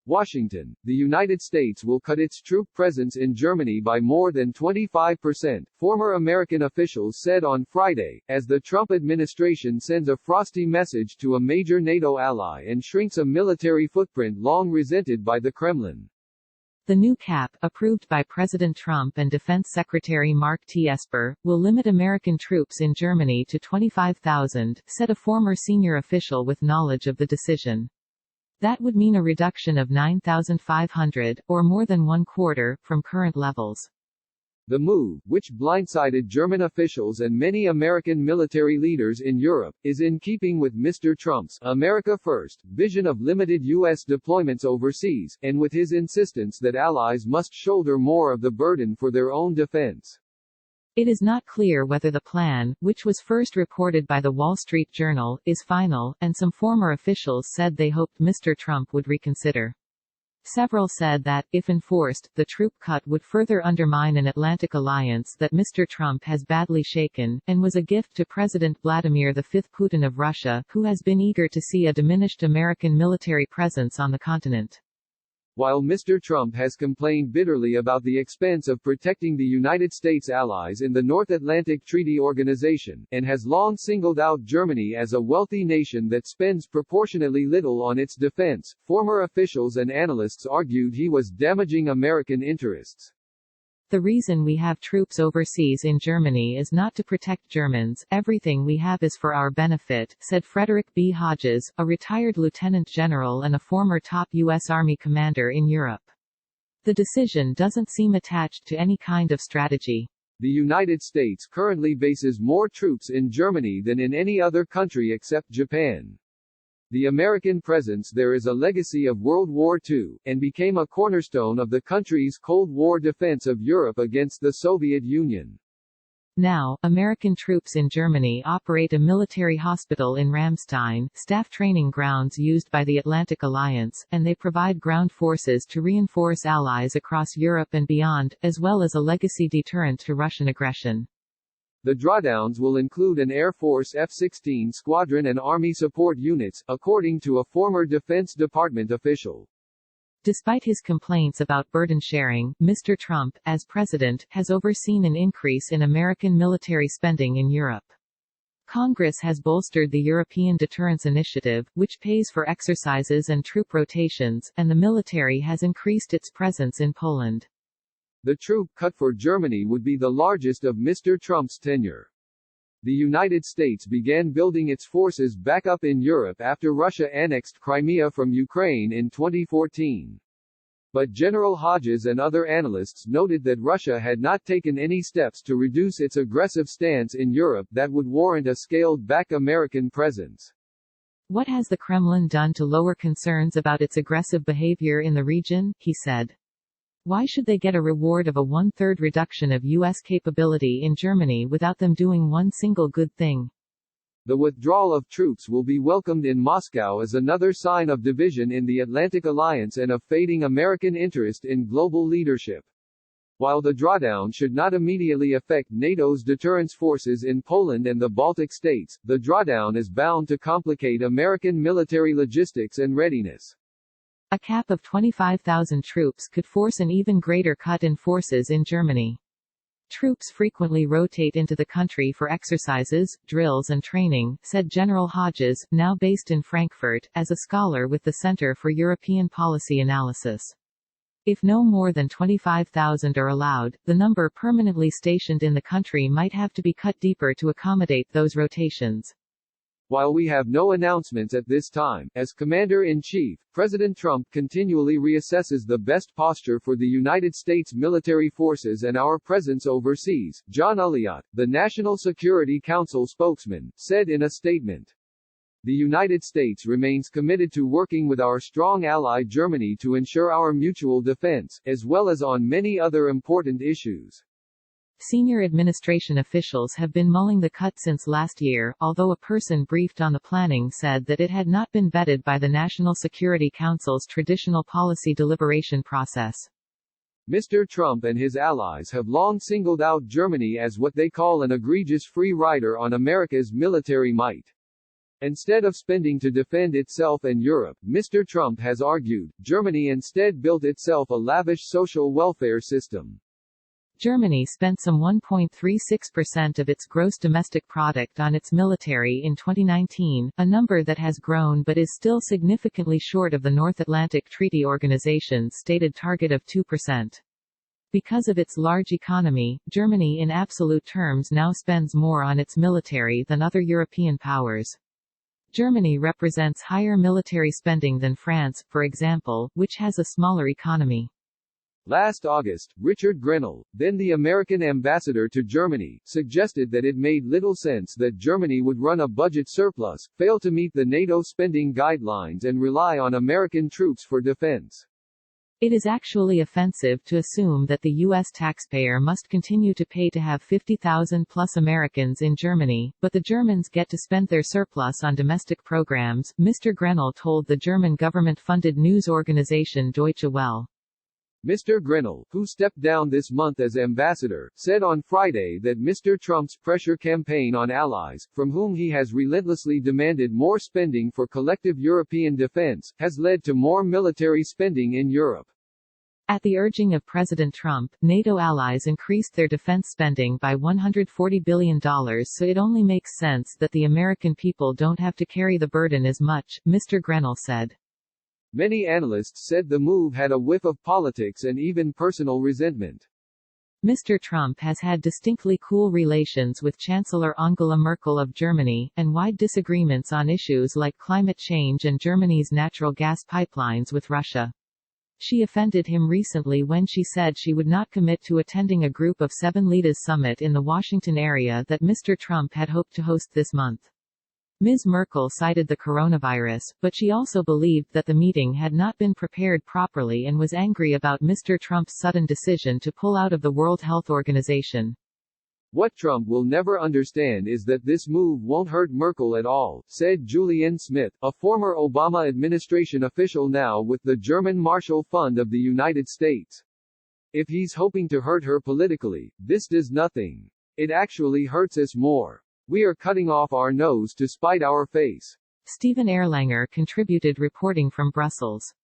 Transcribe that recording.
Washington, the United States will cut its troop presence in Germany by more than 25%, former American officials said on Friday, as the Trump administration sends a frosty message to a major NATO ally and shrinks a military footprint long resented by the Kremlin. The new cap, approved by President Trump and Defense Secretary Mark T. Esper, will limit American troops in Germany to 25,000, said a former senior official with knowledge of the decision. That would mean a reduction of 9,500, or more than one-quarter, from current levels. The move, which blindsided German officials and many American military leaders in Europe, is in keeping with Mr. Trump's America First vision of limited U.S. deployments overseas, and with his insistence that allies must shoulder more of the burden for their own defense. It is not clear whether the plan, which was first reported by the Wall Street Journal, is final, and some former officials said they hoped Mr. Trump would reconsider. Several said that, if enforced, the troop cut would further undermine an Atlantic alliance that Mr. Trump has badly shaken, and was a gift to President Vladimir V. Putin of Russia, who has been eager to see a diminished American military presence on the continent. While Mr. Trump has complained bitterly about the expense of protecting the United States allies in the North Atlantic Treaty Organization, and has long singled out Germany as a wealthy nation that spends proportionately little on its defense, former officials and analysts argued he was damaging American interests. The reason we have troops overseas in Germany is not to protect Germans, everything we have is for our benefit, said Frederick B. Hodges, a retired lieutenant general and a former top U.S. Army commander in Europe. The decision doesn't seem attached to any kind of strategy. The United States currently bases more troops in Germany than in any other country except Japan. The American presence there is a legacy of World War II, and became a cornerstone of the country's Cold War defense of Europe against the Soviet Union. Now, American troops in Germany operate a military hospital in Ramstein, staff training grounds used by the Atlantic Alliance, and they provide ground forces to reinforce allies across Europe and beyond, as well as a legacy deterrent to Russian aggression. The drawdowns will include an Air Force F-16 squadron and Army support units, according to a former Defense Department official. Despite his complaints about burden sharing, Mr. Trump, as president, has overseen an increase in American military spending in Europe. Congress has bolstered the European Deterrence Initiative, which pays for exercises and troop rotations, and the military has increased its presence in Poland. The troop cut for Germany would be the largest of Mr. Trump's tenure. The United States began building its forces back up in Europe after Russia annexed Crimea from Ukraine in 2014. But General Hodges and other analysts noted that Russia had not taken any steps to reduce its aggressive stance in Europe that would warrant a scaled-back American presence. What has the Kremlin done to lower concerns about its aggressive behavior in the region, he said. Why should they get a reward of a one-third reduction of U.S. capability in Germany without them doing one single good thing? The withdrawal of troops will be welcomed in Moscow as another sign of division in the Atlantic Alliance and of fading American interest in global leadership. While the drawdown should not immediately affect NATO's deterrence forces in Poland and the Baltic states, the drawdown is bound to complicate American military logistics and readiness. A cap of 25,000 troops could force an even greater cut in forces in Germany. Troops frequently rotate into the country for exercises, drills and training, said General Hodges, now based in Frankfurt, as a scholar with the Center for European Policy Analysis. If no more than 25,000 are allowed, the number permanently stationed in the country might have to be cut deeper to accommodate those rotations. While we have no announcements at this time, as Commander-in-Chief, President Trump continually reassesses the best posture for the United States military forces and our presence overseas, John Elliott, the National Security Council spokesman, said in a statement. The United States remains committed to working with our strong ally Germany to ensure our mutual defense, as well as on many other important issues. Senior administration officials have been mulling the cut since last year, although a person briefed on the planning said that it had not been vetted by the National Security Council's traditional policy deliberation process. Mr. Trump and his allies have long singled out Germany as what they call an egregious free rider on America's military might. Instead of spending to defend itself and Europe, Mr. Trump has argued, Germany instead built itself a lavish social welfare system. Germany spent some 1.36% of its gross domestic product on its military in 2019, a number that has grown but is still significantly short of the North Atlantic Treaty Organization's stated target of 2%. Because of its large economy, Germany in absolute terms now spends more on its military than other European powers. Germany represents higher military spending than France, for example, which has a smaller economy. Last August, Richard Grenell, then the American ambassador to Germany, suggested that it made little sense that Germany would run a budget surplus, fail to meet the NATO spending guidelines and rely on American troops for defense. It is actually offensive to assume that the U.S. taxpayer must continue to pay to have 50,000 plus Americans in Germany, but the Germans get to spend their surplus on domestic programs, Mr. Grenell told the German government-funded news organization Deutsche Welle. Mr. Grenell, who stepped down this month as ambassador, said on Friday that Mr. Trump's pressure campaign on allies, from whom he has relentlessly demanded more spending for collective European defense, has led to more military spending in Europe. At the urging of President Trump, NATO allies increased their defense spending by $140 billion, so it only makes sense that the American people don't have to carry the burden as much, Mr. Grenell said. Many analysts said the move had a whiff of politics and even personal resentment. Mr. Trump has had distinctly cool relations with Chancellor Angela Merkel of Germany, and wide disagreements on issues like climate change and Germany's natural gas pipelines with Russia. She offended him recently when she said she would not commit to attending a Group of 7 Leaders summit in the Washington area that Mr. Trump had hoped to host this month. Ms. Merkel cited the coronavirus, but she also believed that the meeting had not been prepared properly and was angry about Mr. Trump's sudden decision to pull out of the World Health Organization. What Trump will never understand is that this move won't hurt Merkel at all, said Julian Smith, a former Obama administration official now with the German Marshall Fund of the United States. If he's hoping to hurt her politically, this does nothing. It actually hurts us more. We are cutting off our nose to spite our face. Stephen Erlanger contributed reporting from Brussels.